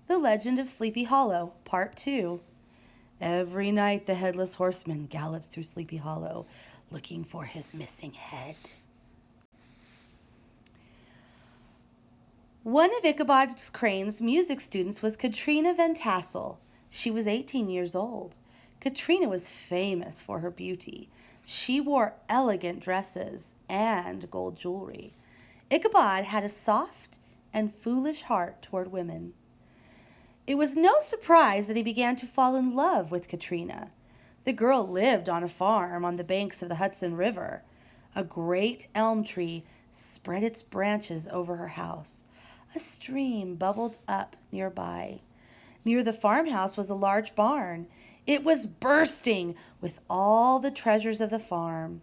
The Legend of Sleepy Hollow, Part 2. Every night the headless horseman gallops through Sleepy Hollow, looking for his missing head. One of Ichabod Crane's music students was Katrina Van Tassel. She was 18 years old. Katrina was famous for her beauty. She wore elegant dresses and gold jewelry. Ichabod had a soft and foolish heart toward women. It was no surprise that he began to fall in love with Katrina. The girl lived on a farm on the banks of the Hudson River. A great elm tree spread its branches over her house. A stream bubbled up nearby. Near the farmhouse was a large barn. It was bursting with all the treasures of the farm.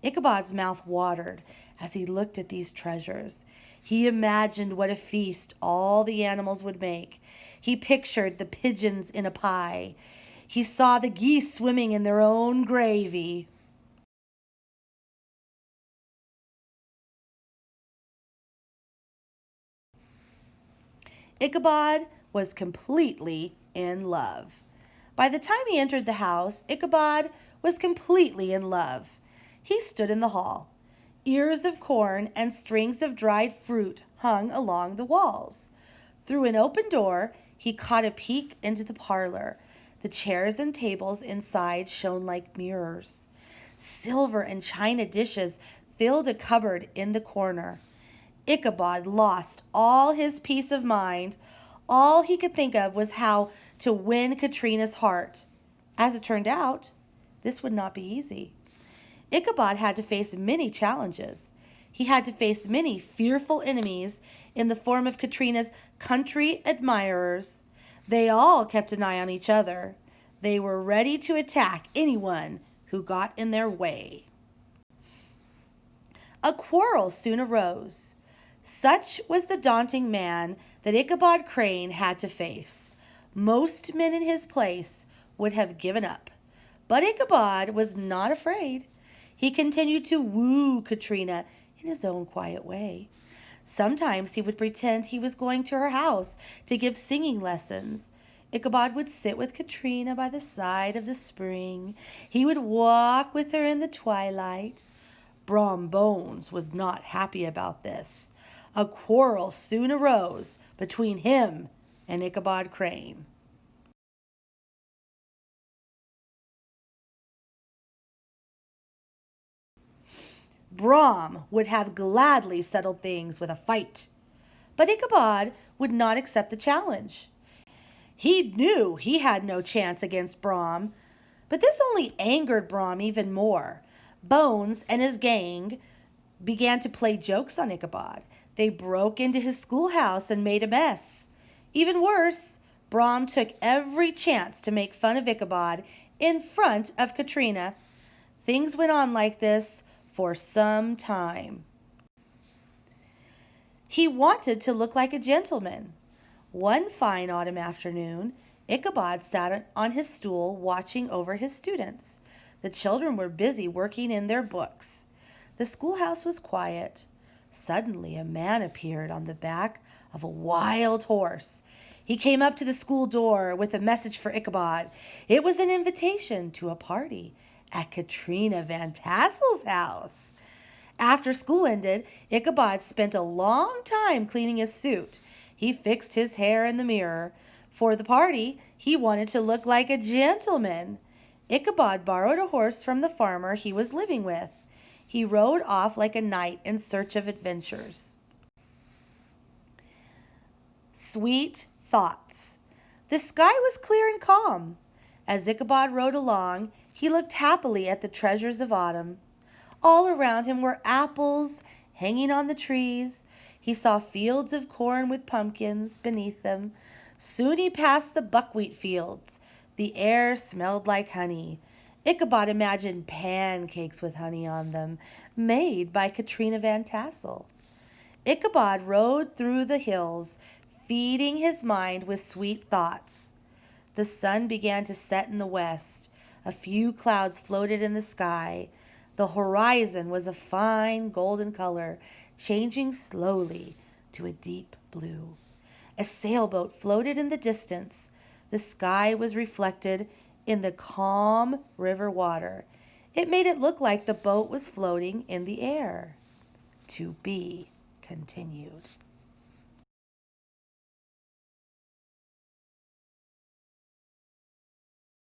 Ichabod's mouth watered as he looked at these treasures. He imagined what a feast all the animals would make. He pictured the pigeons in a pie. He saw the geese swimming in their own gravy. Ichabod was completely in love. By the time he entered the house, Ichabod was completely in love. He stood in the hall. Ears of corn and strings of dried fruit hung along the walls. Through an open door, he caught a peek into the parlor. The chairs and tables inside shone like mirrors. Silver and china dishes filled a cupboard in the corner. Ichabod lost all his peace of mind. All he could think of was how to win Katrina's heart. As it turned out, this would not be easy. Ichabod had to face many challenges. He had to face many fearful enemies in the form of Katrina's country admirers. They all kept an eye on each other. They were ready to attack anyone who got in their way. A quarrel soon arose. Such was the daunting man that Ichabod Crane had to face. Most men in his place would have given up. But Ichabod was not afraid. He continued to woo Katrina in his own quiet way. Sometimes he would pretend he was going to her house to give singing lessons. Ichabod would sit with Katrina by the side of the spring. He would walk with her in the twilight. Brom Bones was not happy about this. A quarrel soon arose between him and Ichabod Crane. Brom would have gladly settled things with a fight, but Ichabod would not accept the challenge. He knew he had no chance against Brom, but this only angered Brom even more. Bones and his gang began to play jokes on Ichabod. They broke into his schoolhouse and made a mess. Even worse, Brom took every chance to make fun of Ichabod in front of Katrina. Things went on like this for some time. He wanted to look like a gentleman. One fine autumn afternoon, Ichabod sat on his stool watching over his students. The children were busy working in their books. The schoolhouse was quiet. Suddenly, a man appeared on the back of a wild horse. He came up to the school door with a message for Ichabod. It was an invitation to a party at Katrina Van Tassel's house. After school ended, Ichabod spent a long time cleaning his suit. He fixed his hair in the mirror. For the party, he wanted to look like a gentleman. Ichabod borrowed a horse from the farmer he was living with. He rode off like a knight in search of adventures. Sweet thoughts. The sky was clear and calm. As Ichabod rode along, he looked happily at the treasures of autumn. All around him were apples hanging on the trees. He saw fields of corn with pumpkins beneath them. Soon he passed the buckwheat fields. The air smelled like honey. Ichabod imagined pancakes with honey on them, made by Katrina Van Tassel. Ichabod rode through the hills, feeding his mind with sweet thoughts. The sun began to set in the west. A few clouds floated in the sky. The horizon was a fine golden color, changing slowly to a deep blue. A sailboat floated in the distance. The sky was reflected in the calm river water. It made it look like the boat was floating in the air. To be continued.